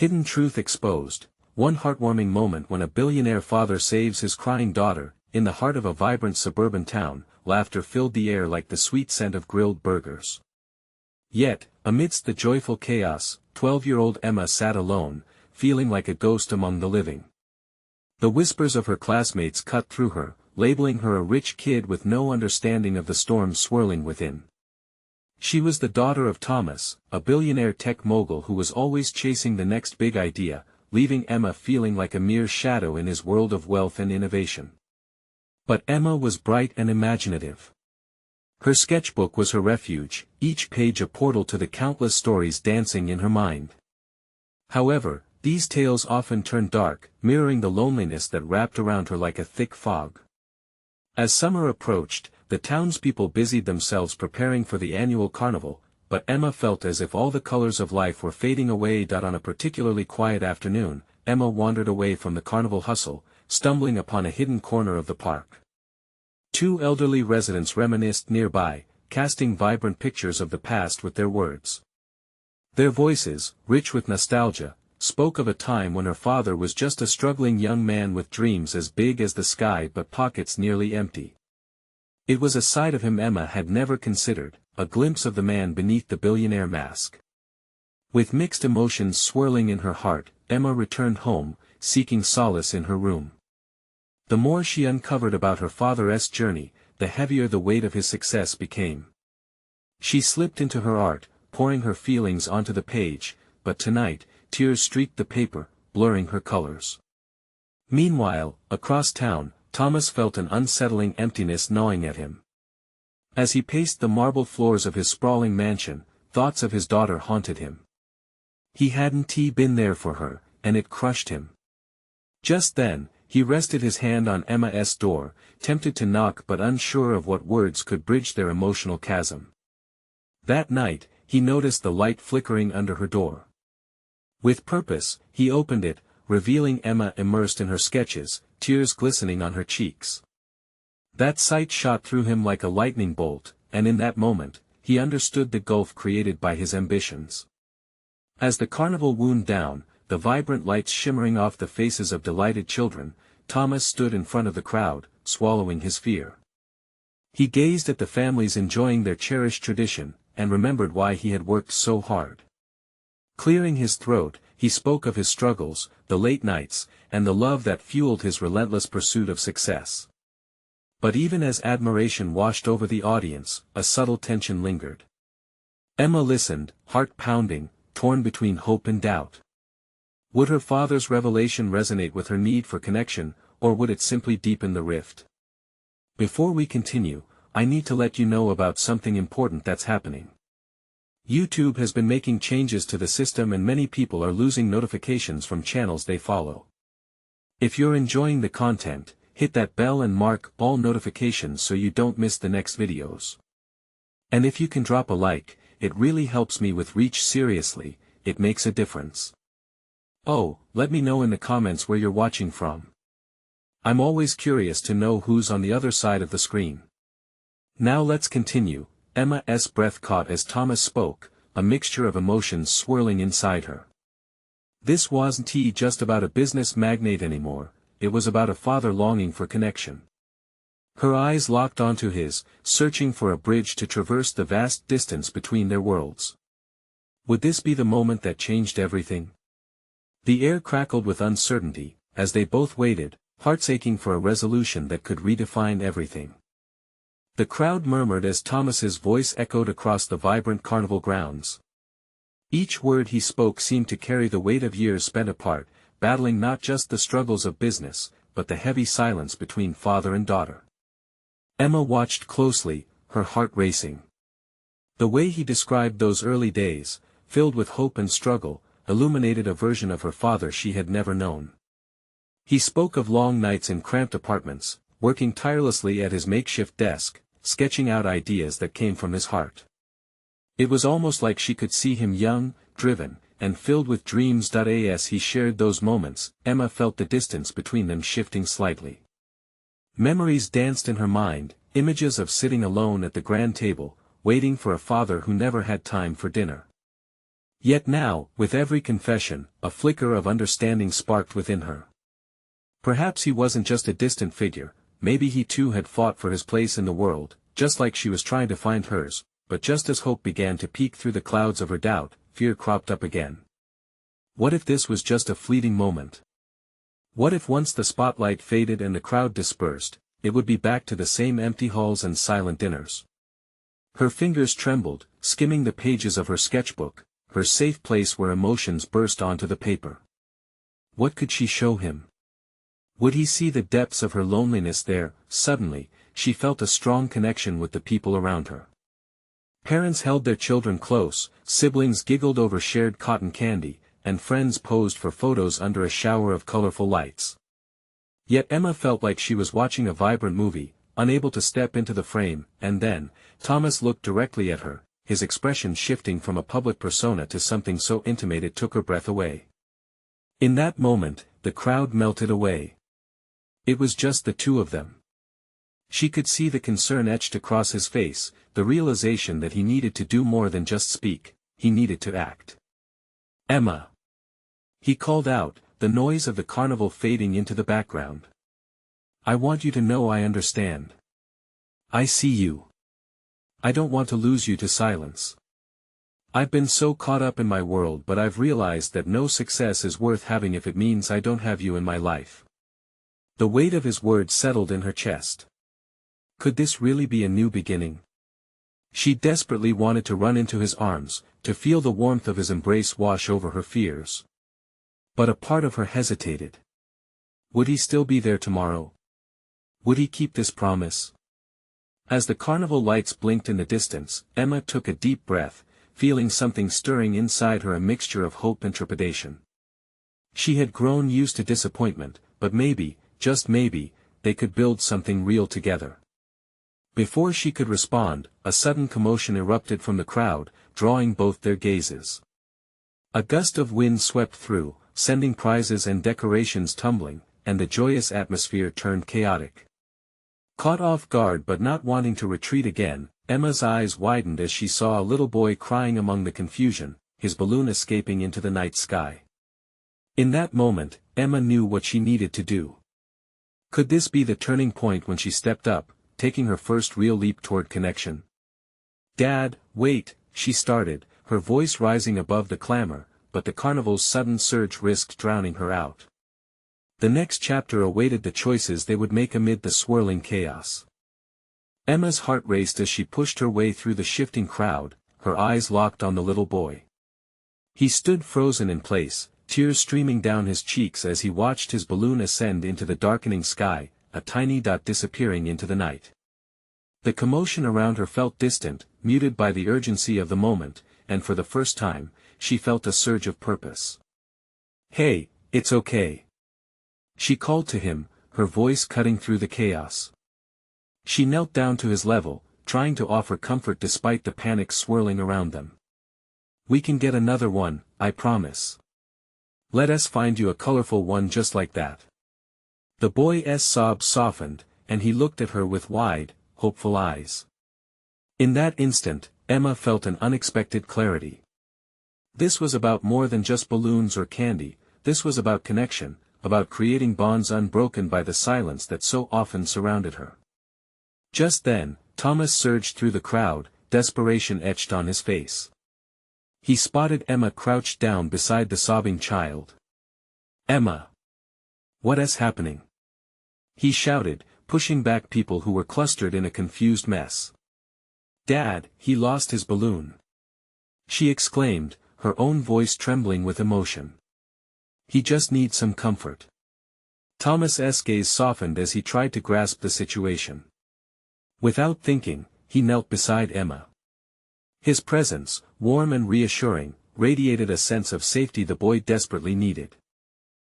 Hidden truth exposed. One heartwarming moment when a billionaire father saves his crying daughter. In the heart of a vibrant suburban town, laughter filled the air like the sweet scent of grilled burgers. Yet, amidst the joyful chaos, 12-year-old Emma sat alone, feeling like a ghost among the living. The whispers of her classmates cut through her, labeling her a rich kid with no understanding of the storm swirling within. She was the daughter of Thomas, a billionaire tech mogul who was always chasing the next big idea, leaving Emma feeling like a mere shadow in his world of wealth and innovation. But Emma was bright and imaginative. Her sketchbook was her refuge, each page a portal to the countless stories dancing in her mind. However, these tales often turned dark, mirroring the loneliness that wrapped around her like a thick fog. As summer approached, the townspeople busied themselves preparing for the annual carnival, but Emma felt as if all the colors of life were fading away. On a particularly quiet afternoon, Emma wandered away from the carnival hustle, stumbling upon a hidden corner of the park. Two elderly residents reminisced nearby, casting vibrant pictures of the past with their words. Their voices, rich with nostalgia, spoke of a time when her father was just a struggling young man with dreams as big as the sky but pockets nearly empty. It was a side of him Emma had never considered, a glimpse of the man beneath the billionaire mask. With mixed emotions swirling in her heart, Emma returned home, seeking solace in her room. The more she uncovered about her father's journey, the heavier the weight of his success became. She slipped into her art, pouring her feelings onto the page, but tonight, tears streaked the paper, blurring her colors. Meanwhile, across town, Thomas felt an unsettling emptiness gnawing at him. As he paced the marble floors of his sprawling mansion, thoughts of his daughter haunted him. He hadn't been there for her, and it crushed him. Just then, he rested his hand on Emma's door, tempted to knock but unsure of what words could bridge their emotional chasm. That night, he noticed the light flickering under her door. With purpose, he opened it, revealing Emma immersed in her sketches, tears glistening on her cheeks. That sight shot through him like a lightning bolt, and in that moment, he understood the gulf created by his ambitions. As the carnival wound down, the vibrant lights shimmering off the faces of delighted children, Thomas stood in front of the crowd, swallowing his fear. He gazed at the families enjoying their cherished tradition, and remembered why he had worked so hard. Clearing his throat, he spoke of his struggles, the late nights, and the love that fueled his relentless pursuit of success. But even as admiration washed over the audience, a subtle tension lingered. Emma listened, heart pounding, torn between hope and doubt. Would her father's revelation resonate with her need for connection, or would it simply deepen the rift? Before we continue, I need to let you know about something important that's happening. YouTube has been making changes to the system and many people are losing notifications from channels they follow. If you're enjoying the content, hit that bell and mark all notifications so you don't miss the next videos. And if you can drop a like, it really helps me with reach. Seriously, it makes a difference. Oh, let me know in the comments where you're watching from. I'm always curious to know who's on the other side of the screen. Now let's continue. Emma's breath caught as Thomas spoke, a mixture of emotions swirling inside her. This wasn't just about a business magnate anymore, it was about a father longing for connection. Her eyes locked onto his, searching for a bridge to traverse the vast distance between their worlds. Would this be the moment that changed everything? The air crackled with uncertainty, as they both waited, hearts aching for a resolution that could redefine everything. The crowd murmured as Thomas's voice echoed across the vibrant carnival grounds. Each word he spoke seemed to carry the weight of years spent apart, battling not just the struggles of business, but the heavy silence between father and daughter. Emma watched closely, her heart racing. The way he described those early days, filled with hope and struggle, illuminated a version of her father she had never known. He spoke of long nights in cramped apartments, working tirelessly at his makeshift desk, sketching out ideas that came from his heart. It was almost like she could see him young, driven, and filled with dreams. As he shared those moments, Emma felt the distance between them shifting slightly. Memories danced in her mind, images of sitting alone at the grand table, waiting for a father who never had time for dinner. Yet now, with every confession, a flicker of understanding sparked within her. Perhaps he wasn't just a distant figure, maybe he too had fought for his place in the world, just like she was trying to find hers, but just as hope began to peek through the clouds of her doubt, fear cropped up again. What if this was just a fleeting moment? What if once the spotlight faded and the crowd dispersed, it would be back to the same empty halls and silent dinners? Her fingers trembled, skimming the pages of her sketchbook, her safe place where emotions burst onto the paper. What could she show him? Would he see the depths of her loneliness there? Suddenly, she felt a strong connection with the people around her. Parents held their children close, siblings giggled over shared cotton candy, and friends posed for photos under a shower of colorful lights. Yet Emma felt like she was watching a vibrant movie, unable to step into the frame, and then, Thomas looked directly at her, his expression shifting from a public persona to something so intimate it took her breath away. In that moment, the crowd melted away. It was just the two of them. She could see the concern etched across his face, the realization that he needed to do more than just speak, he needed to act. "Emma!" he called out, the noise of the carnival fading into the background. "I want you to know I understand. I see you. I don't want to lose you to silence. I've been so caught up in my world, but I've realized that no success is worth having if it means I don't have you in my life." The weight of his words settled in her chest. Could this really be a new beginning? She desperately wanted to run into his arms, to feel the warmth of his embrace wash over her fears. But a part of her hesitated. Would he still be there tomorrow? Would he keep this promise? As the carnival lights blinked in the distance, Emma took a deep breath, feeling something stirring inside her, a mixture of hope and trepidation. She had grown used to disappointment, but maybe, just maybe, they could build something real together. Before she could respond, a sudden commotion erupted from the crowd, drawing both their gazes. A gust of wind swept through, sending prizes and decorations tumbling, and the joyous atmosphere turned chaotic. Caught off guard but not wanting to retreat again, Emma's eyes widened as she saw a little boy crying among the confusion, his balloon escaping into the night sky. In that moment, Emma knew what she needed to do. Could this be the turning point when she stepped up, taking her first real leap toward connection? "Dad, wait," she started, her voice rising above the clamor, but the carnival's sudden surge risked drowning her out. The next chapter awaited the choices they would make amid the swirling chaos. Emma's heart raced as she pushed her way through the shifting crowd, her eyes locked on the little boy. He stood frozen in place, tears streaming down his cheeks as he watched his balloon ascend into the darkening sky, a tiny dot disappearing into the night. The commotion around her felt distant, muted by the urgency of the moment, and for the first time, she felt a surge of purpose. "Hey, it's okay," she called to him, her voice cutting through the chaos. She knelt down to his level, trying to offer comfort despite the panic swirling around them. "We can get another one, I promise. Let us find you a colorful one just like that." The boy's sobs softened, and he looked at her with wide, hopeful eyes. In that instant, Emma felt an unexpected clarity. This was about more than just balloons or candy, this was about connection, about creating bonds unbroken by the silence that so often surrounded her. Just then, Thomas surged through the crowd, desperation etched on his face. He spotted Emma crouched down beside the sobbing child. "Emma! What is happening?" he shouted, pushing back people who were clustered in a confused mess. "Dad, he lost his balloon," she exclaimed, her own voice trembling with emotion. "He just needs some comfort." Thomas's gaze softened as he tried to grasp the situation. Without thinking, he knelt beside Emma. His presence, warm and reassuring, radiated a sense of safety the boy desperately needed.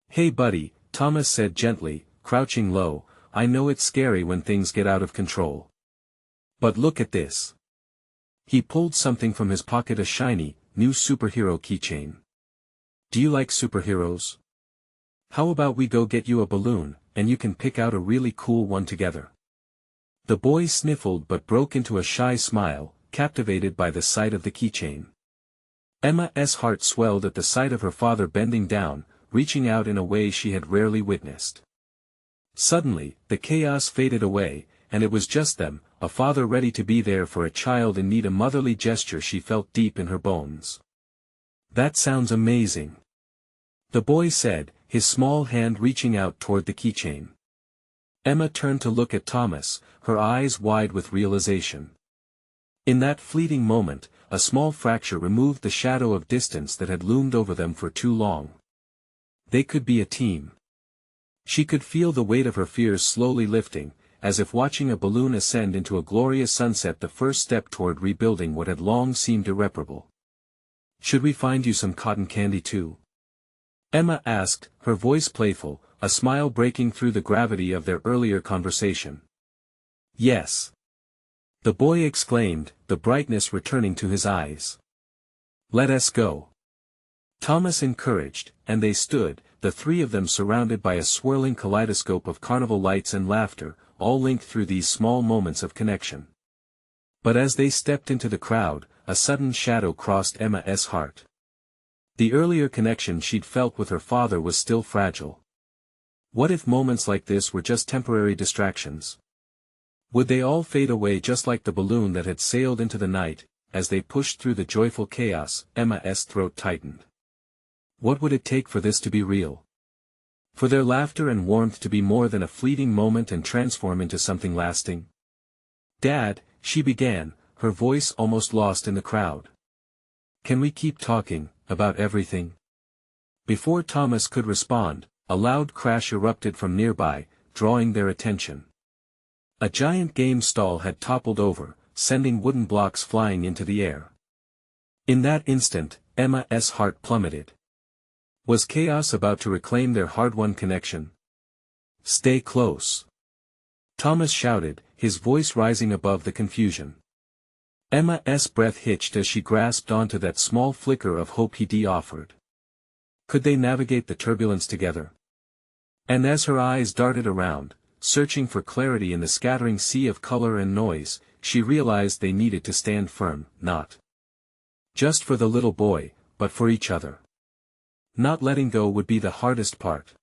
"Hey buddy," Thomas said gently, crouching low, "I know it's scary when things get out of control. But look at this." He pulled something from his pocket, a shiny, new superhero keychain. "Do you like superheroes? How about we go get you a balloon, and you can pick out a really cool one together?" The boy sniffled but broke into a shy smile, captivated by the sight of the keychain. Emma's heart swelled at the sight of her father bending down, reaching out in a way she had rarely witnessed. Suddenly, the chaos faded away, and it was just them, a father ready to be there for a child in need, a motherly gesture she felt deep in her bones. "That sounds amazing," the boy said, his small hand reaching out toward the keychain. Emma turned to look at Thomas, her eyes wide with realization. In that fleeting moment, a small fracture removed the shadow of distance that had loomed over them for too long. They could be a team. She could feel the weight of her fears slowly lifting, as if watching a balloon ascend into a glorious sunset, the first step toward rebuilding what had long seemed irreparable. "Should we find you some cotton candy too?" Emma asked, her voice playful, a smile breaking through the gravity of their earlier conversation. "Yes," the boy exclaimed, the brightness returning to his eyes. "Let us go," Thomas encouraged, and they stood, the three of them surrounded by a swirling kaleidoscope of carnival lights and laughter, all linked through these small moments of connection. But as they stepped into the crowd, a sudden shadow crossed Emma's heart. The earlier connection she'd felt with her father was still fragile. What if moments like this were just temporary distractions? Would they all fade away just like the balloon that had sailed into the night? As they pushed through the joyful chaos, Emma's throat tightened. What would it take for this to be real? For their laughter and warmth to be more than a fleeting moment and transform into something lasting? "Dad," she began, her voice almost lost in the crowd. "Can we keep talking about everything?" Before Thomas could respond, a loud crash erupted from nearby, drawing their attention. A giant game stall had toppled over, sending wooden blocks flying into the air. In that instant, Emma's heart plummeted. Was chaos about to reclaim their hard-won connection? "Stay close," Thomas shouted, his voice rising above the confusion. Emma's breath hitched as she grasped onto that small flicker of hope he offered. Could they navigate the turbulence together? And as her eyes darted around, searching for clarity in the scattering sea of color and noise, she realized they needed to stand firm, not just for the little boy, but for each other. Not letting go would be the hardest part.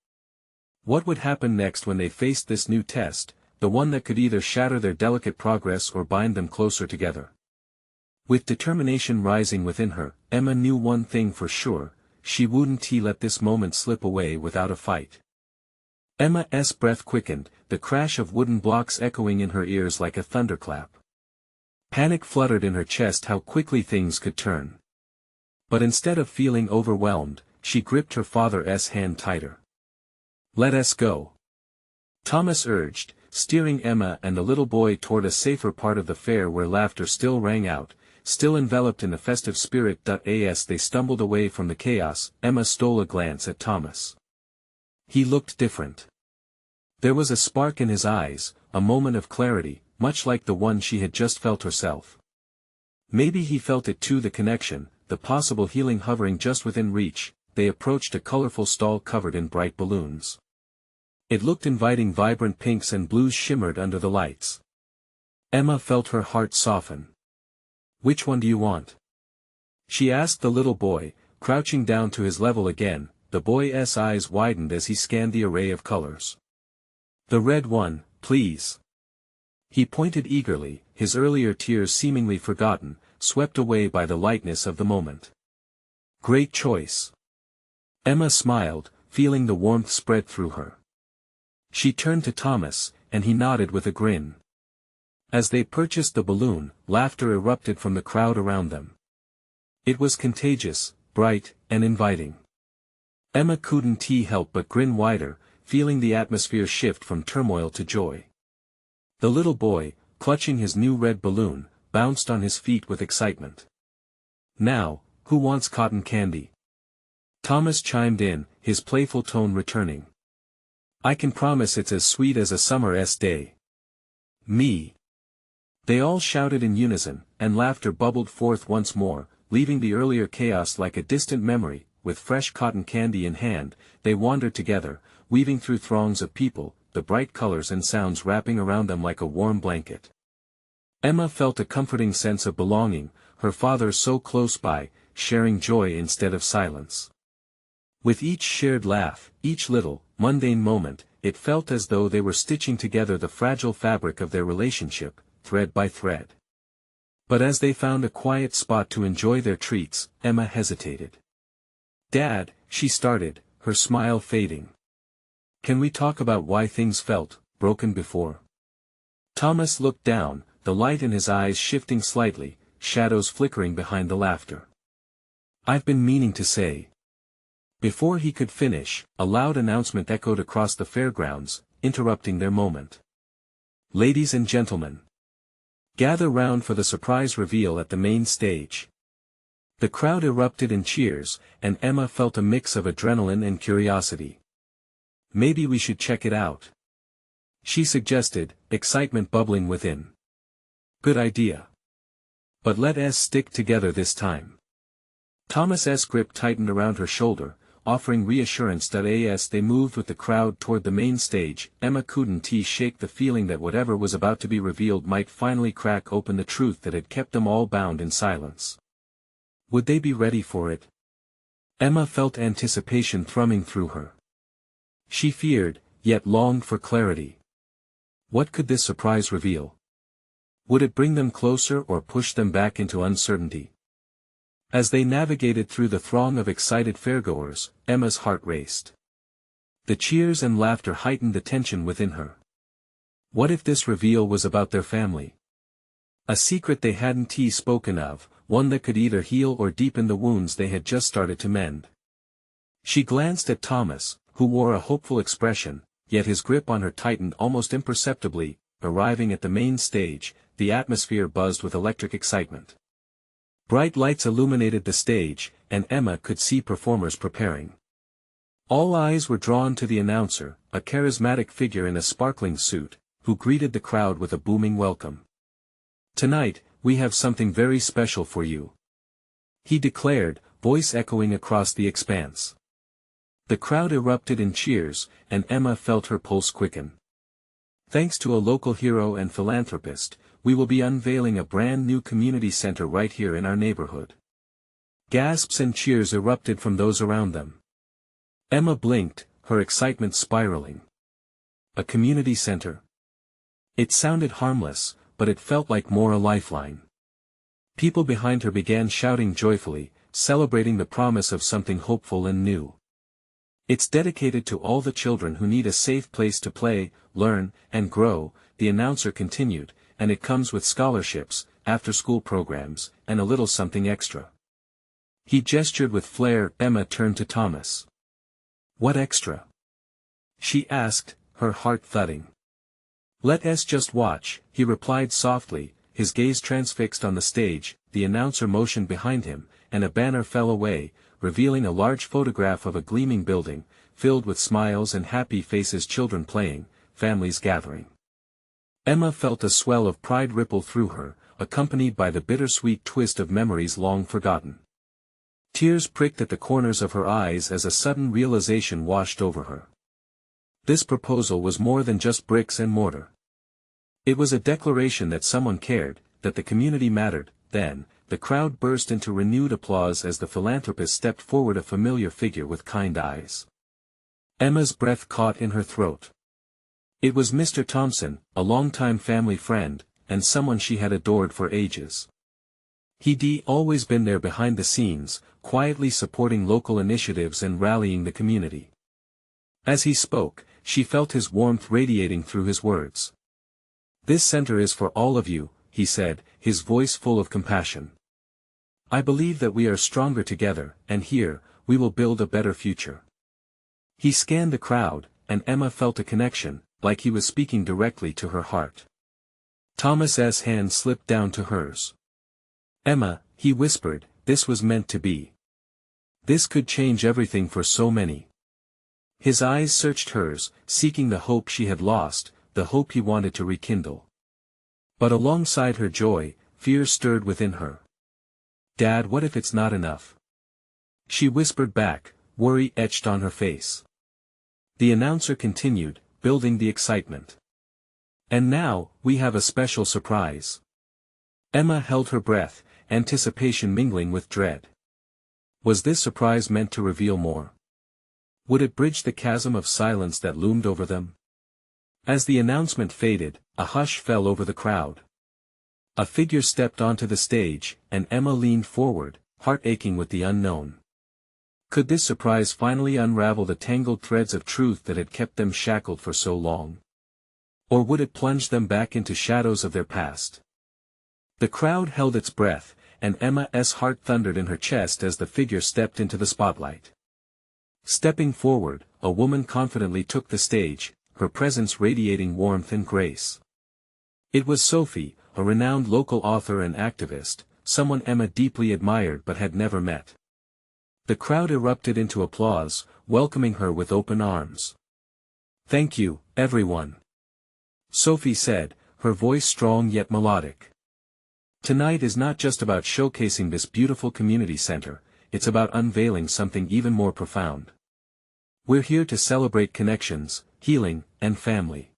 What would happen next when they faced this new test, the one that could either shatter their delicate progress or bind them closer together? With determination rising within her, Emma knew one thing for sure: she wouldn't let this moment slip away without a fight. Emma's breath quickened, the crash of wooden blocks echoing in her ears like a thunderclap. Panic fluttered in her chest how quickly things could turn. But instead of feeling overwhelmed, she gripped her father's hand tighter. "Let us go," Thomas urged, steering Emma and the little boy toward a safer part of the fair where laughter still rang out, still enveloped in the festive spirit. As they stumbled away from the chaos, Emma stole a glance at Thomas. He looked different. There was a spark in his eyes, a moment of clarity, much like the one she had just felt herself. Maybe he felt it too, the connection, the possible healing hovering just within reach. They approached a colorful stall covered in bright balloons. It looked inviting, vibrant pinks and blues shimmered under the lights. Emma felt her heart soften. "Which one do you want?" she asked the little boy, crouching down to his level again. The boy's eyes widened as he scanned the array of colors. "The red one, please." He pointed eagerly, his earlier tears seemingly forgotten, swept away by the lightness of the moment. "Great choice." Emma smiled, feeling the warmth spread through her. She turned to Thomas, and he nodded with a grin. As they purchased the balloon, laughter erupted from the crowd around them. It was contagious, bright, and inviting. Emma couldn't help but grin wider, feeling the atmosphere shift from turmoil to joy. The little boy, clutching his new red balloon, bounced on his feet with excitement. "Now, who wants cotton candy?" Thomas chimed in, his playful tone returning. "I can promise it's as sweet as a summer's day." "Me!" They all shouted in unison, and laughter bubbled forth once more, leaving the earlier chaos like a distant memory. With fresh cotton candy in hand, they wandered together, weaving through throngs of people, the bright colors and sounds wrapping around them like a warm blanket. Emma felt a comforting sense of belonging, her father so close by. sharing joy instead of silence. With each shared laugh, each little, mundane moment, it felt as though they were stitching together the fragile fabric of their relationship, thread by thread. But as they found a quiet spot to enjoy their treats, Emma hesitated. "Dad," she started, her smile fading. "Can we talk about why things felt broken before?" Thomas looked down, the light in his eyes shifting slightly, shadows flickering behind the laughter. "I've been meaning to say." Before he could finish, a loud announcement echoed across the fairgrounds, interrupting their moment. "Ladies and gentlemen, gather round for the surprise reveal at the main stage." The crowd erupted in cheers, and Emma felt a mix of adrenaline and curiosity. "Maybe we should check it out," she suggested, excitement bubbling within. "Good idea. But let us stick together this time." Thomas's grip tightened around her shoulder, offering reassurance. As they moved with the crowd toward the main stage, Emma couldn't shake the feeling that whatever was about to be revealed might finally crack open the truth that had kept them all bound in silence. Would they be ready for it? Emma felt anticipation thrumming through her. She feared, yet longed for clarity. What could this surprise reveal? Would it bring them closer or push them back into uncertainty? As they navigated through the throng of excited fairgoers, Emma's heart raced. The cheers and laughter heightened the tension within her. What if this reveal was about their family? A secret they hadn't spoken of, one that could either heal or deepen the wounds they had just started to mend. She glanced at Thomas, who wore a hopeful expression, yet his grip on her tightened almost imperceptibly. Arriving at the main stage, the atmosphere buzzed with electric excitement. Bright lights illuminated the stage, and Emma could see performers preparing. All eyes were drawn to the announcer, a charismatic figure in a sparkling suit, who greeted the crowd with a booming welcome. "Tonight, we have something very special for you," he declared, voice echoing across the expanse. The crowd erupted in cheers, and Emma felt her pulse quicken. "Thanks to a local hero and philanthropist, we will be unveiling a brand new community center right here in our neighborhood." Gasps and cheers erupted from those around them. Emma blinked, her excitement spiraling. A community center? It sounded harmless, but it felt like more a lifeline. People behind her began shouting joyfully, celebrating the promise of something hopeful and new. "It's dedicated to all the children who need a safe place to play, learn, and grow," the announcer continued, "and it comes with scholarships, after-school programs, and a little something extra." He gestured with flair. Emma turned to Thomas. "What extra?" she asked, her heart thudding. "Let us just watch," he replied softly, his gaze transfixed on the stage. The announcer motioned behind him, and a banner fell away, revealing a large photograph of a gleaming building, filled with smiles and happy faces, children playing, families gathering. Emma felt a swell of pride ripple through her, accompanied by the bittersweet twist of memories long forgotten. Tears pricked at the corners of her eyes as a sudden realization washed over her. This proposal was more than just bricks and mortar. It was a declaration that someone cared, that the community mattered. Then, the crowd burst into renewed applause as the philanthropist stepped forward, a familiar figure with kind eyes. Emma's breath caught in her throat. It was Mr. Thompson, a longtime family friend, and someone she had adored for ages. He'd always been there behind the scenes, quietly supporting local initiatives and rallying the community. As he spoke, she felt his warmth radiating through his words. "This center is for all of you," he said, his voice full of compassion. "I believe that we are stronger together, and here, we will build a better future." He scanned the crowd, and Emma felt a connection, like he was speaking directly to her heart. Thomas's hand slipped down to hers. "Emma," he whispered, "this was meant to be. This could change everything for so many." His eyes searched hers, seeking the hope she had lost, the hope he wanted to rekindle. But alongside her joy, fear stirred within her. "Dad, what if it's not enough?" she whispered back, worry etched on her face. The announcer continued, building the excitement. "And now, we have a special surprise." Emma held her breath, anticipation mingling with dread. Was this surprise meant to reveal more? Would it bridge the chasm of silence that loomed over them? As the announcement faded, a hush fell over the crowd. A figure stepped onto the stage, and Emma leaned forward, heart aching with the unknown. Could this surprise finally unravel the tangled threads of truth that had kept them shackled for so long? Or would it plunge them back into shadows of their past? The crowd held its breath, and Emma's heart thundered in her chest as the figure stepped into the spotlight. Stepping forward, a woman confidently took the stage, her presence radiating warmth and grace. It was Sophie, a renowned local author and activist, someone Emma deeply admired but had never met. The crowd erupted into applause, welcoming her with open arms. "Thank you, everyone," Sophie said, her voice strong yet melodic. "Tonight is not just about showcasing this beautiful community center, it's about unveiling something even more profound. We're here to celebrate connections, healing, and family."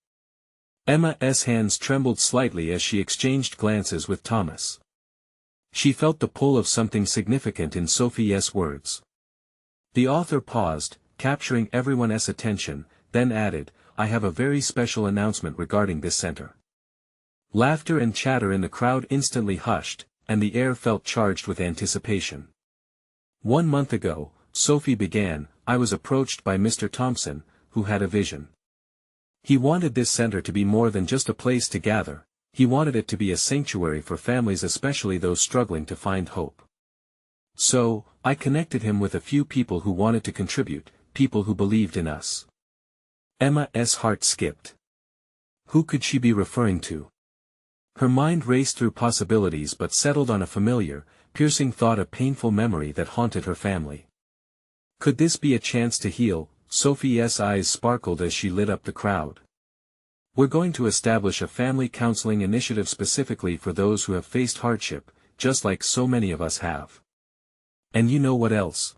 Emma's hands trembled slightly as she exchanged glances with Thomas. She felt the pull of something significant in Sophie's words. The author paused, capturing everyone's attention, then added, "I have a very special announcement regarding this center." Laughter and chatter in the crowd instantly hushed, and the air felt charged with anticipation. "1 month ago," Sophie began, "I was approached by Mr. Thompson, who had a vision. He wanted this center to be more than just a place to gather, he wanted it to be a sanctuary for families, especially those struggling to find hope. So, I connected him with a few people who wanted to contribute, people who believed in us." Emma's heart skipped. Who could she be referring to? Her mind raced through possibilities but settled on a familiar, piercing thought, a painful memory that haunted her family. Could this be a chance to heal? Sophie's eyes sparkled as she lit up the crowd. "We're going to establish a family counseling initiative specifically for those who have faced hardship, just like so many of us have. And you know what else?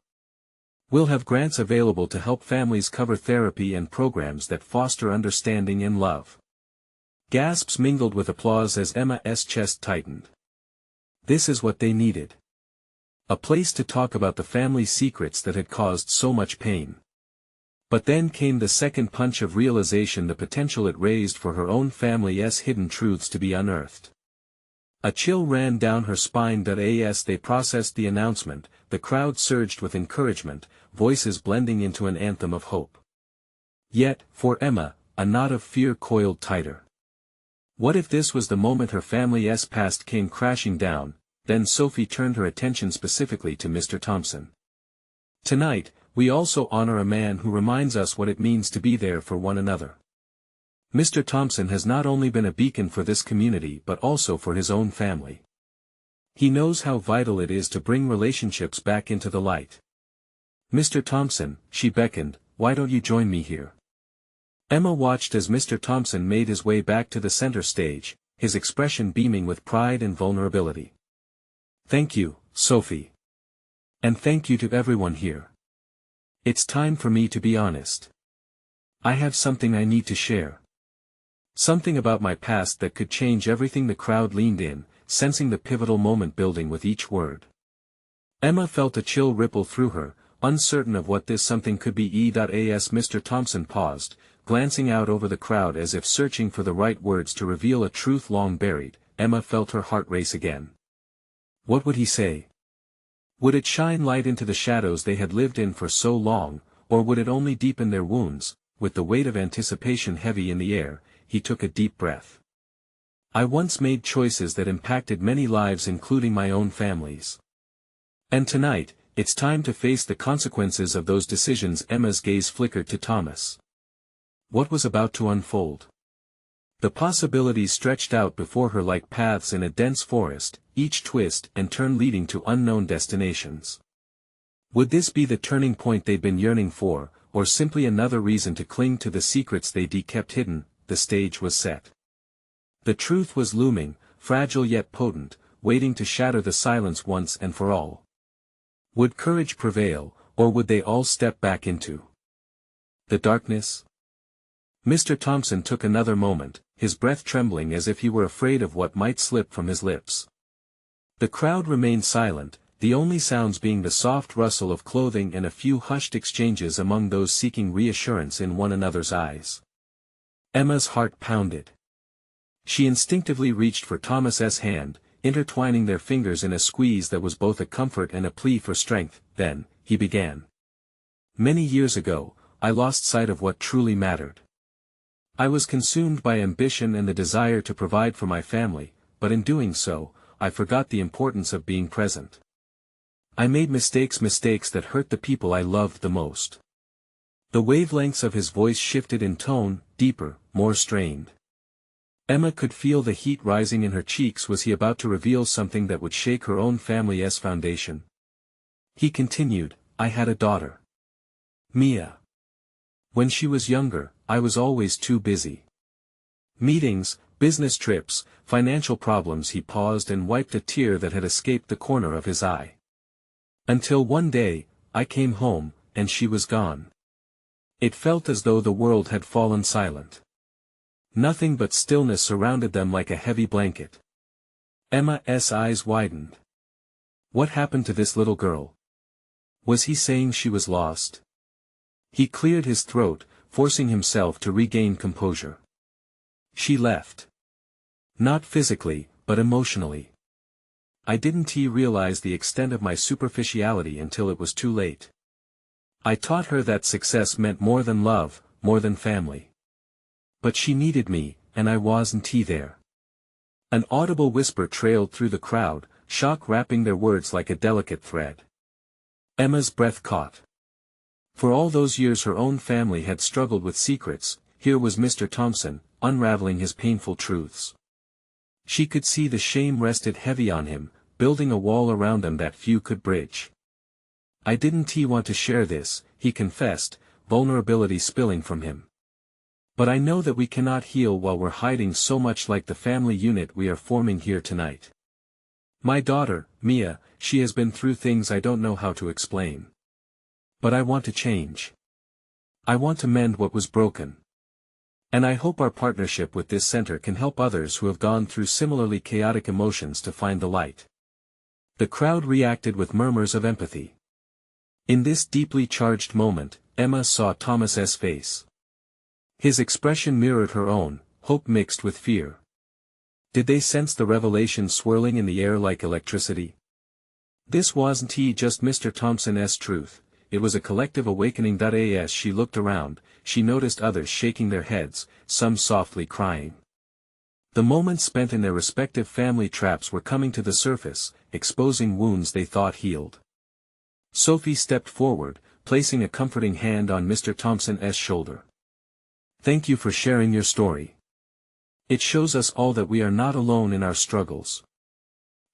We'll have grants available to help families cover therapy and programs that foster understanding and love." Gasps mingled with applause as Emma's chest tightened. This is what they needed. A place to talk about the family secrets that had caused so much pain. But then came the second punch of realization, the potential it raised for her own family's hidden truths to be unearthed. A chill ran down her spine. As they processed the announcement, the crowd surged with encouragement, voices blending into an anthem of hope. Yet, for Emma, a knot of fear coiled tighter. What if this was the moment her family's past came crashing down? Then Sophie turned her attention specifically to Mr. Thompson. "Tonight, we also honor a man who reminds us what it means to be there for one another. Mr. Thompson has not only been a beacon for this community but also for his own family. He knows how vital it is to bring relationships back into the light. Mr. Thompson," she beckoned, "why don't you join me here?" Emma watched as Mr. Thompson made his way back to the center stage, his expression beaming with pride and vulnerability. "Thank you, Sophie. And thank you to everyone here. It's time for me to be honest. I have something I need to share. Something about my past that could change everything." The crowd leaned in, sensing the pivotal moment building with each word. Emma felt a chill ripple through her, uncertain of what this something could be. As Mr. Thompson paused, glancing out over the crowd as if searching for the right words to reveal a truth long buried, Emma felt her heart race again. What would he say? Would it shine light into the shadows they had lived in for so long, or would it only deepen their wounds? With the weight of anticipation heavy in the air, he took a deep breath. "I once made choices that impacted many lives, including my own family's. And tonight, it's time to face the consequences of those decisions." Emma's gaze flickered to Thomas. What was about to unfold? The possibilities stretched out before her like paths in a dense forest, each twist and turn leading to unknown destinations. Would this be the turning point they'd been yearning for, or simply another reason to cling to the secrets they'd kept hidden? The stage was set. The truth was looming, fragile yet potent, waiting to shatter the silence once and for all. Would courage prevail, or would they all step back into the darkness? Mr. Thompson took another moment, his breath trembling as if he were afraid of what might slip from his lips. The crowd remained silent, the only sounds being the soft rustle of clothing and a few hushed exchanges among those seeking reassurance in one another's eyes. Emma's heart pounded. She instinctively reached for Thomas's hand, intertwining their fingers in a squeeze that was both a comfort and a plea for strength. Then, he began. Many years ago, I lost sight of what truly mattered. I was consumed by ambition and the desire to provide for my family, but in doing so, I forgot the importance of being present. I made mistakes that hurt the people I loved the most. The wavelengths of his voice shifted in tone, deeper, more strained. Emma could feel the heat rising in her cheeks. Was he about to reveal something that would shake her own family's foundation? He continued, I had a daughter. Mia. When she was younger, I was always too busy. Meetings, business trips, financial problems. He paused and wiped a tear that had escaped the corner of his eye. Until one day, I came home, and she was gone. It felt as though the world had fallen silent. Nothing but stillness surrounded them like a heavy blanket. Emma's eyes widened. What happened to this little girl? Was he saying she was lost? He cleared his throat, forcing himself to regain composure. She left. Not physically, but emotionally. I didn't realize the extent of my superficiality until it was too late. I taught her that success meant more than love, more than family. But she needed me, and I wasn't there. An audible whisper trailed through the crowd, shock wrapping their words like a delicate thread. Emma's breath caught. For all those years her own family had struggled with secrets, here was Mr. Thompson, unraveling his painful truths. She could see the shame rested heavy on him, building a wall around them that few could bridge. I didn't want to share this, he confessed, vulnerability spilling from him. But I know that we cannot heal while we're hiding so much, like the family unit we are forming here tonight. My daughter, Mia, she has been through things I don't know how to explain. But I want to change. I want to mend what was broken. And I hope our partnership with this center can help others who have gone through similarly chaotic emotions to find the light. The crowd reacted with murmurs of empathy. In this deeply charged moment, Emma saw Thomas's face. His expression mirrored her own, hope mixed with fear. Did they sense the revelation swirling in the air like electricity? This wasn't just Mr. Thompson's truth, it was a collective awakening. As she looked around, she noticed others shaking their heads, some softly crying. The moments spent in their respective family traps were coming to the surface, exposing wounds they thought healed. Sophie stepped forward, placing a comforting hand on Mr. Thompson's shoulder. Thank you for sharing your story. It shows us all that we are not alone in our struggles.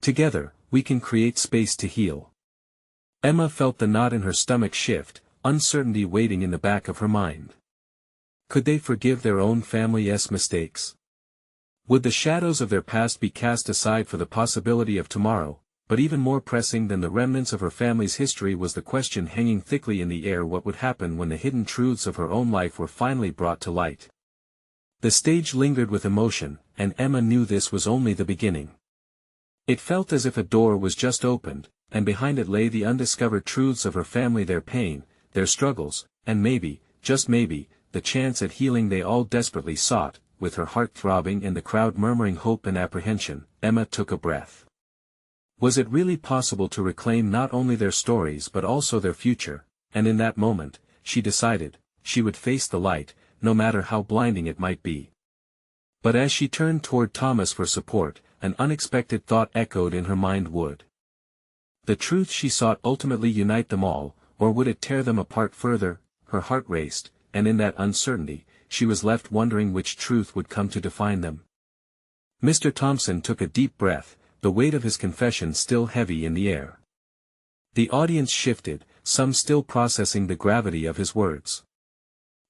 Together, we can create space to heal. Emma felt the knot in her stomach shift, uncertainty waiting in the back of her mind. Could they forgive their own family's mistakes? Would the shadows of their past be cast aside for the possibility of tomorrow? But even more pressing than the remnants of her family's history was the question hanging thickly in the air: what would happen when the hidden truths of her own life were finally brought to light? The stage lingered with emotion, and Emma knew this was only the beginning. It felt as if a door was just opened, and behind it lay the undiscovered truths of her family, their pain, their struggles, and maybe, just maybe, the chance at healing they all desperately sought. With her heart throbbing and the crowd murmuring hope and apprehension, Emma took a breath. Was it really possible to reclaim not only their stories but also their future? And in that moment, she decided, she would face the light, no matter how blinding it might be. But as she turned toward Thomas for support, an unexpected thought echoed in her mind: would the truth she sought ultimately unite them all, or would it tear them apart further? Her heart raced, and in that uncertainty, she was left wondering which truth would come to define them. Mr. Thompson took a deep breath, the weight of his confession still heavy in the air. The audience shifted, some still processing the gravity of his words.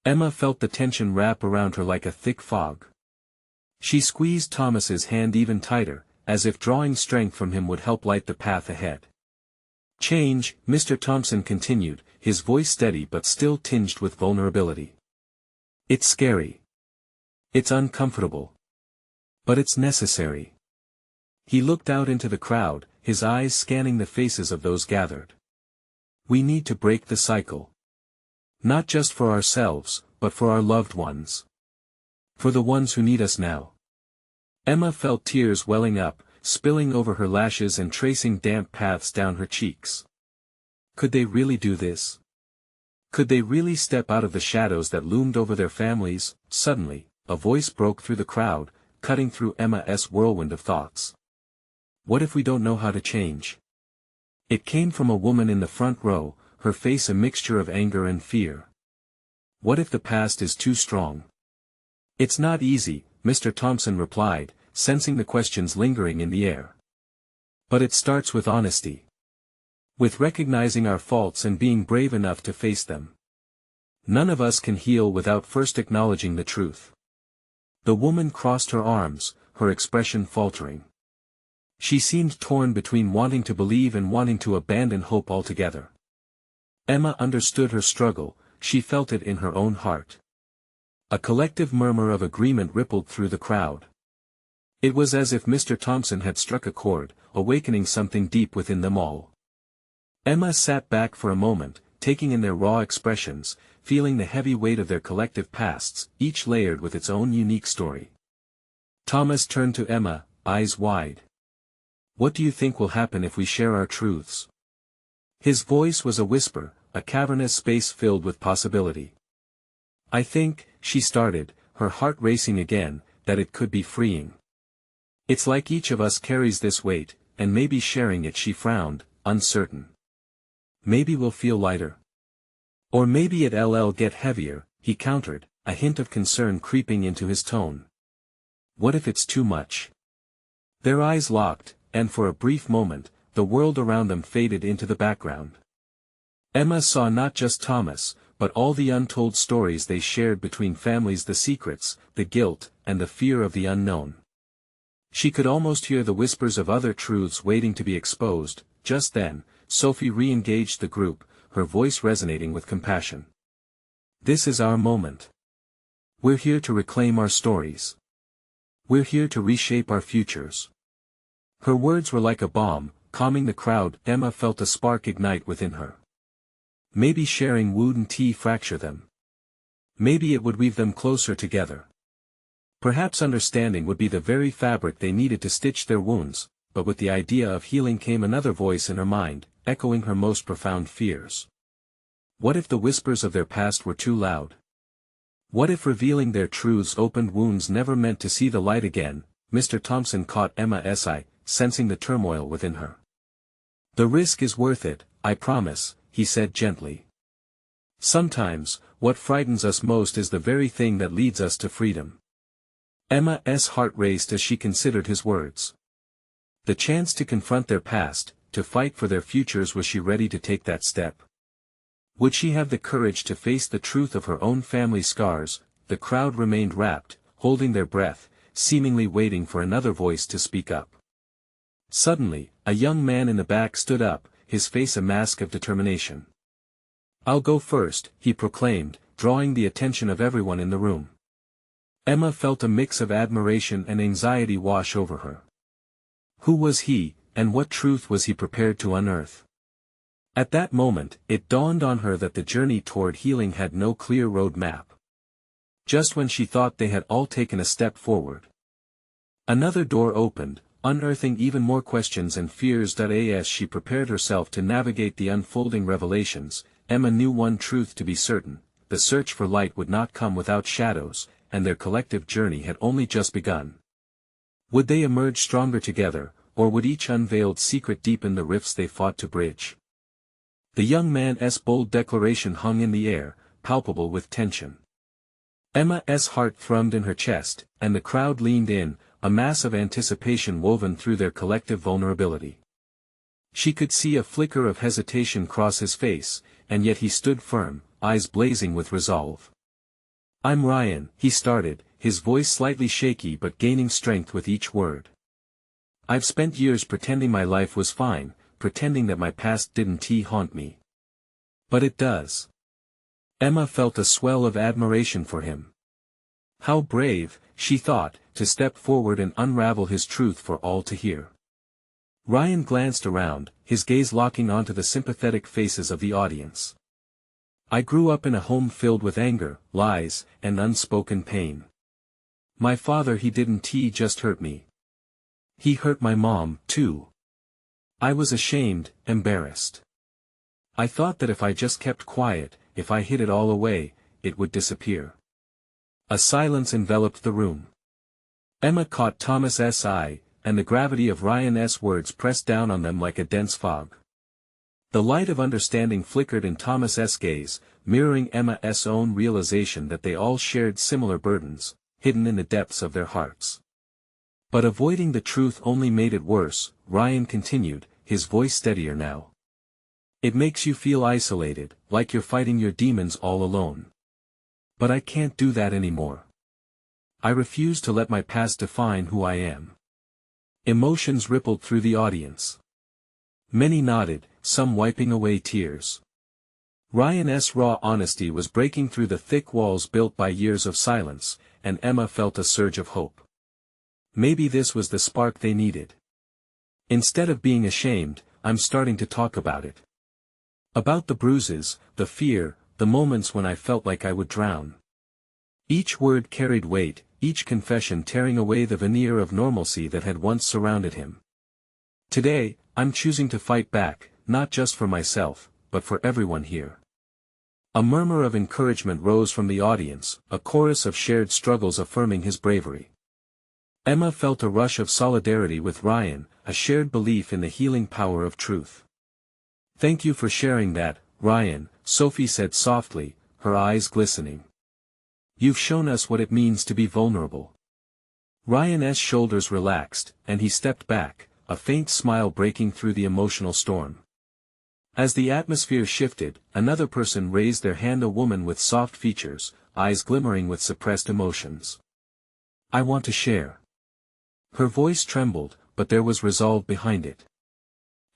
Emma felt the tension wrap around her like a thick fog. She squeezed Thomas's hand even tighter, as if drawing strength from him would help light the path ahead. Change, Mr. Thompson continued, his voice steady but still tinged with vulnerability. It's scary. It's uncomfortable. But it's necessary. He looked out into the crowd, his eyes scanning the faces of those gathered. We need to break the cycle. Not just for ourselves, but for our loved ones. For the ones who need us now. Emma felt tears welling up, spilling over her lashes and tracing damp paths down her cheeks. Could they really do this? Could they really step out of the shadows that loomed over their families? Suddenly, a voice broke through the crowd, cutting through Emma's whirlwind of thoughts. What if we don't know how to change? It came from a woman in the front row, her face a mixture of anger and fear. What if the past is too strong? It's not easy, Mr. Thompson replied, sensing the questions lingering in the air. But it starts with honesty. With recognizing our faults and being brave enough to face them. None of us can heal without first acknowledging the truth. The woman crossed her arms, her expression faltering. She seemed torn between wanting to believe and wanting to abandon hope altogether. Emma understood her struggle, she felt it in her own heart. A collective murmur of agreement rippled through the crowd. It was as if Mr. Thompson had struck a chord, awakening something deep within them all. Emma sat back for a moment, taking in their raw expressions, feeling the heavy weight of their collective pasts, each layered with its own unique story. Thomas turned to Emma, eyes wide. What do you think will happen if we share our truths? His voice was a whisper, a cavernous space filled with possibility. I think, she started, her heart racing again, that it could be freeing. It's like each of us carries this weight, and maybe sharing it. She frowned, uncertain. Maybe we'll feel lighter. Or maybe it'll get heavier, he countered, a hint of concern creeping into his tone. What if it's too much? Their eyes locked, and for a brief moment, the world around them faded into the background. Emma saw not just Thomas, but all the untold stories they shared between families, the secrets, the guilt, and the fear of the unknown. She could almost hear the whispers of other truths waiting to be exposed. Just then, Sophie re-engaged the group, her voice resonating with compassion. This is our moment. We're here to reclaim our stories. We're here to reshape our futures. Her words were like a balm, calming the crowd. Emma felt a spark ignite within her. Maybe sharing wouldn't fracture them. Maybe it would weave them closer together. Perhaps understanding would be the very fabric they needed to stitch their wounds. But with the idea of healing came another voice in her mind, echoing her most profound fears. What if the whispers of their past were too loud? What if revealing their truths opened wounds never meant to see the light again? Mr. Thompson caught Emma's eye, sensing the turmoil within her. The risk is worth it, I promise, he said gently. Sometimes, what frightens us most is the very thing that leads us to freedom. Emma's heart raced as she considered his words. The chance to confront their past, to fight for their futures. Was she ready to take that step? Would she have the courage to face the truth of her own family scars? The crowd remained rapt, holding their breath, seemingly waiting for another voice to speak up. Suddenly, a young man in the back stood up, his face a mask of determination. I'll go first, he proclaimed, drawing the attention of everyone in the room. Emma felt a mix of admiration and anxiety wash over her. Who was he, and what truth was he prepared to unearth? At that moment, it dawned on her that the journey toward healing had no clear road map. Just when she thought they had all taken a step forward, another door opened, unearthing even more questions and fears. As she prepared herself to navigate the unfolding revelations, Emma knew one truth to be certain: the search for light would not come without shadows, and their collective journey had only just begun. Would they emerge stronger together, or would each unveiled secret deepen the rifts they fought to bridge? The young man's bold declaration hung in the air, palpable with tension. Emma's heart thrummed in her chest, and the crowd leaned in, a mass of anticipation woven through their collective vulnerability. She could see a flicker of hesitation cross his face, and yet he stood firm, eyes blazing with resolve. I'm Ryan, he started, his voice slightly shaky but gaining strength with each word. I've spent years pretending my life was fine, pretending that my past didn't haunt me. But it does. Emma felt a swell of admiration for him. How brave, she thought, to step forward and unravel his truth for all to hear. Ryan glanced around, his gaze locking onto the sympathetic faces of the audience. I grew up in a home filled with anger, lies, and unspoken pain. My father he didn't just hurt me. He hurt my mom, too. I was ashamed, embarrassed. I thought that if I just kept quiet, if I hid it all away, it would disappear. A silence enveloped the room. Emma caught Thomas's eye, and the gravity of Ryan's words pressed down on them like a dense fog. The light of understanding flickered in Thomas's gaze, mirroring Emma's own realization that they all shared similar burdens, hidden in the depths of their hearts. But avoiding the truth only made it worse, Ryan continued, his voice steadier now. It makes you feel isolated, like you're fighting your demons all alone. But I can't do that anymore. I refuse to let my past define who I am. Emotions rippled through the audience. Many nodded, some wiping away tears. Ryan's raw honesty was breaking through the thick walls built by years of silence, and Emma felt a surge of hope. Maybe this was the spark they needed. Instead of being ashamed, I'm starting to talk about it. About the bruises, the fear, the moments when I felt like I would drown. Each word carried weight, each confession tearing away the veneer of normalcy that had once surrounded him. Today, I'm choosing to fight back, not just for myself, but for everyone here. A murmur of encouragement rose from the audience, a chorus of shared struggles affirming his bravery. Emma felt a rush of solidarity with Ryan, a shared belief in the healing power of truth. Thank you for sharing that, Ryan, Sophie said softly, her eyes glistening. You've shown us what it means to be vulnerable. Ryan's shoulders relaxed, and he stepped back, a faint smile breaking through the emotional storm. As the atmosphere shifted, another person raised their hand, a woman with soft features, eyes glimmering with suppressed emotions. I want to share. Her voice trembled, but there was resolve behind it.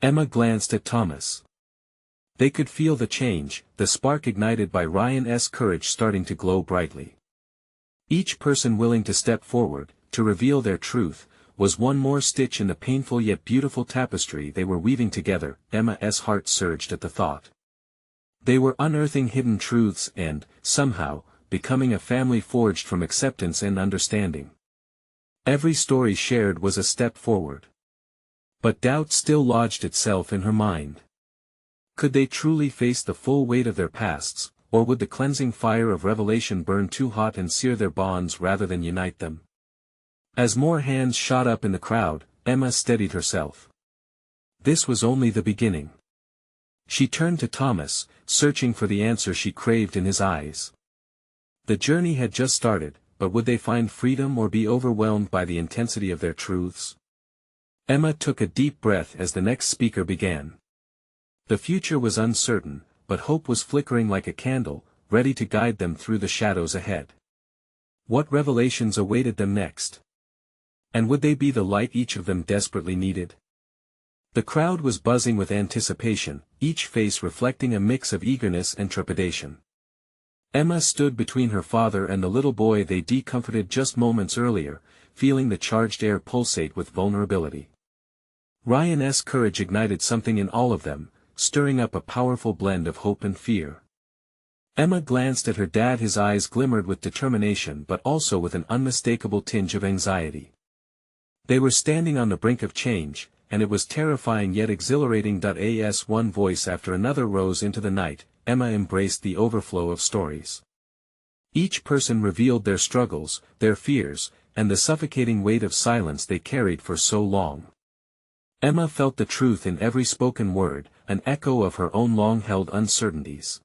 Emma glanced at Thomas. They could feel the change, the spark ignited by Ryan's courage starting to glow brightly. Each person willing to step forward, to reveal their truth, was one more stitch in the painful yet beautiful tapestry they were weaving together. Emma's heart surged at the thought. They were unearthing hidden truths and, somehow, becoming a family forged from acceptance and understanding. Every story shared was a step forward. But doubt still lodged itself in her mind. Could they truly face the full weight of their pasts, or would the cleansing fire of revelation burn too hot and sear their bonds rather than unite them? As more hands shot up in the crowd, Emma steadied herself. This was only the beginning. She turned to Thomas, searching for the answer she craved in his eyes. The journey had just started, but would they find freedom or be overwhelmed by the intensity of their truths? Emma took a deep breath as the next speaker began. The future was uncertain, but hope was flickering like a candle, ready to guide them through the shadows ahead. What revelations awaited them next? And would they be the light each of them desperately needed? The crowd was buzzing with anticipation, each face reflecting a mix of eagerness and trepidation. Emma stood between her father and the little boy they decomforted just moments earlier, feeling the charged air pulsate with vulnerability. Ryan's courage ignited something in all of them, stirring up a powerful blend of hope and fear. Emma glanced at her dad, his eyes glimmered with determination but also with an unmistakable tinge of anxiety. They were standing on the brink of change, and it was terrifying yet exhilarating. As one voice after another rose into the night, Emma embraced the overflow of stories. Each person revealed their struggles, their fears, and the suffocating weight of silence they carried for so long. Emma felt the truth in every spoken word, an echo of her own long-held uncertainties.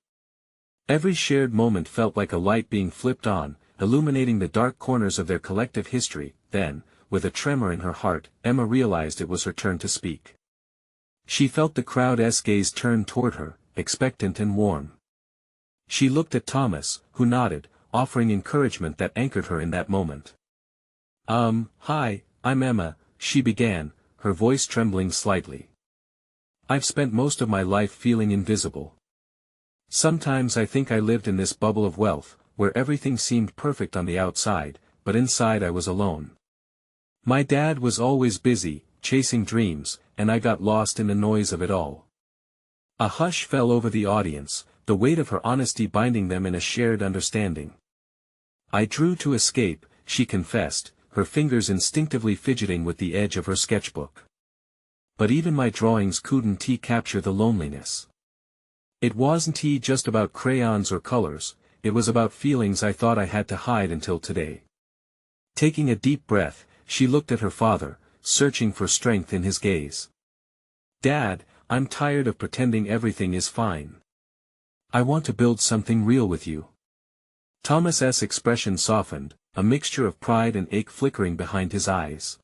Every shared moment felt like a light being flipped on, illuminating the dark corners of their collective history. Then, with a tremor in her heart, Emma realized it was her turn to speak. She felt the crowd's gaze turn toward her, expectant and warm. She looked at Thomas, who nodded, offering encouragement that anchored her in that moment. Hi, I'm Emma, she began, her voice trembling slightly. I've spent most of my life feeling invisible. Sometimes I think I lived in this bubble of wealth, where everything seemed perfect on the outside, but inside I was alone. My dad was always busy, chasing dreams, and I got lost in the noise of it all. A hush fell over the audience, the weight of her honesty binding them in a shared understanding. I drew to escape, she confessed, her fingers instinctively fidgeting with the edge of her sketchbook. But even my drawings couldn't capture the loneliness. It wasn't just about crayons or colors, it was about feelings I thought I had to hide until today. Taking a deep breath, she looked at her father, searching for strength in his gaze. "Dad, I'm tired of pretending everything is fine. I want to build something real with you." Thomas's expression softened, a mixture of pride and ache flickering behind his eyes.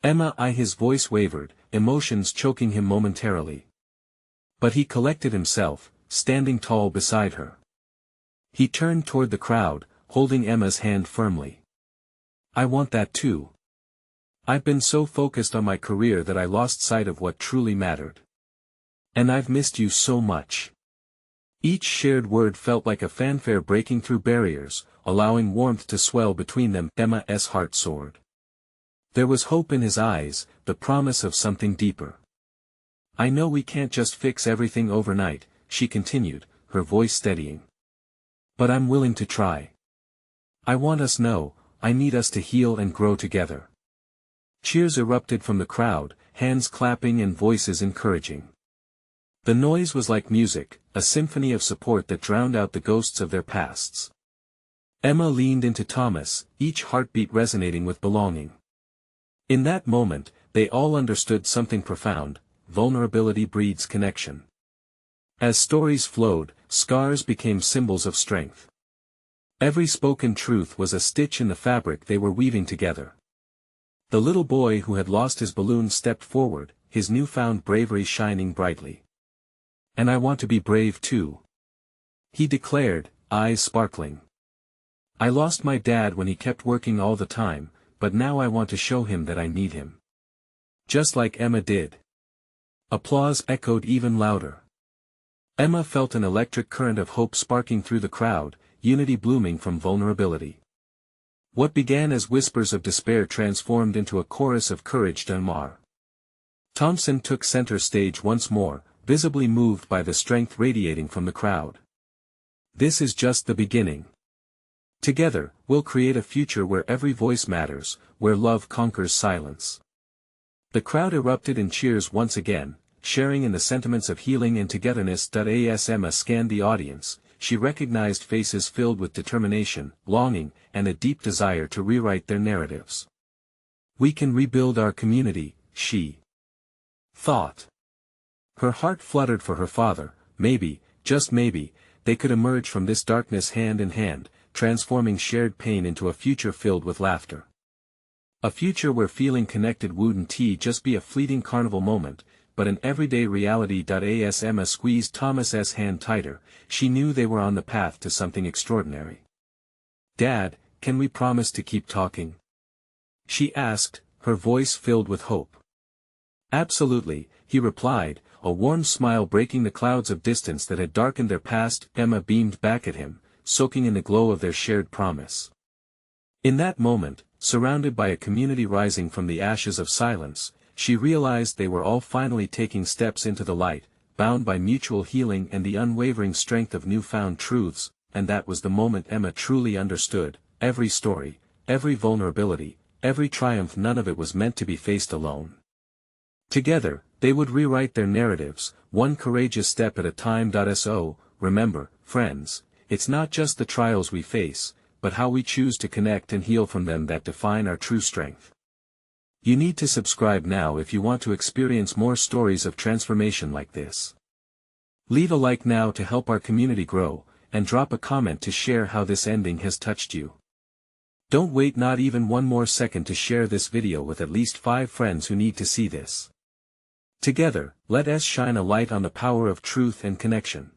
"Emma," his voice wavered, emotions choking him momentarily. But he collected himself, standing tall beside her. He turned toward the crowd, holding Emma's hand firmly. "I want that too. I've been so focused on my career that I lost sight of what truly mattered. And I've missed you so much." Each shared word felt like a fanfare breaking through barriers, allowing warmth to swell between them. Emma's heart soared. There was hope in his eyes, the promise of something deeper. "I know we can't just fix everything overnight," she continued, her voice steadying. "But I'm willing to try. I want us know, I need us to heal and grow together." Cheers erupted from the crowd, hands clapping and voices encouraging. The noise was like music, a symphony of support that drowned out the ghosts of their pasts. Emma leaned into Thomas, each heartbeat resonating with belonging. In that moment, they all understood something profound: vulnerability breeds connection. As stories flowed, scars became symbols of strength. Every spoken truth was a stitch in the fabric they were weaving together. The little boy who had lost his balloon stepped forward, his newfound bravery shining brightly. "And I want to be brave too," he declared, eyes sparkling. "I lost my dad when he kept working all the time, but now I want to show him that I need him. Just like Emma did." Applause echoed even louder. Emma felt an electric current of hope sparking through the crowd, unity blooming from vulnerability. What began as whispers of despair transformed into a chorus of courage. Thompson took center stage once more, visibly moved by the strength radiating from the crowd. "This is just the beginning. Together, we'll create a future where every voice matters, where love conquers silence." The crowd erupted in cheers once again, sharing in the sentiments of healing and togetherness. As Emma scanned the audience, she recognized faces filled with determination, longing, and a deep desire to rewrite their narratives. "We can rebuild our community," she thought. Her heart fluttered for her father. Maybe, just maybe, they could emerge from this darkness hand in hand, transforming shared pain into a future filled with laughter. A future where feeling connected wouldn't just be a fleeting carnival moment, but an everyday reality. As Emma squeezed Thomas's hand tighter, she knew they were on the path to something extraordinary. "Dad, can we promise to keep talking?" she asked, her voice filled with hope. "Absolutely," he replied, a warm smile breaking the clouds of distance that had darkened their past. Emma beamed back at him, soaking in the glow of their shared promise. In that moment, surrounded by a community rising from the ashes of silence, she realized they were all finally taking steps into the light, bound by mutual healing and the unwavering strength of newfound truths. And that was the moment Emma truly understood: every story, every vulnerability, every triumph, none of it was meant to be faced alone. Together, they would rewrite their narratives, one courageous step at a time. So, remember, friends, it's not just the trials we face, but how we choose to connect and heal from them that define our true strength. You need to subscribe now if you want to experience more stories of transformation like this. Leave a like now to help our community grow, and drop a comment to share how this ending has touched you. Don't wait not even one more second to share this video with at least 5 friends who need to see this. Together, let us shine a light on the power of truth and connection.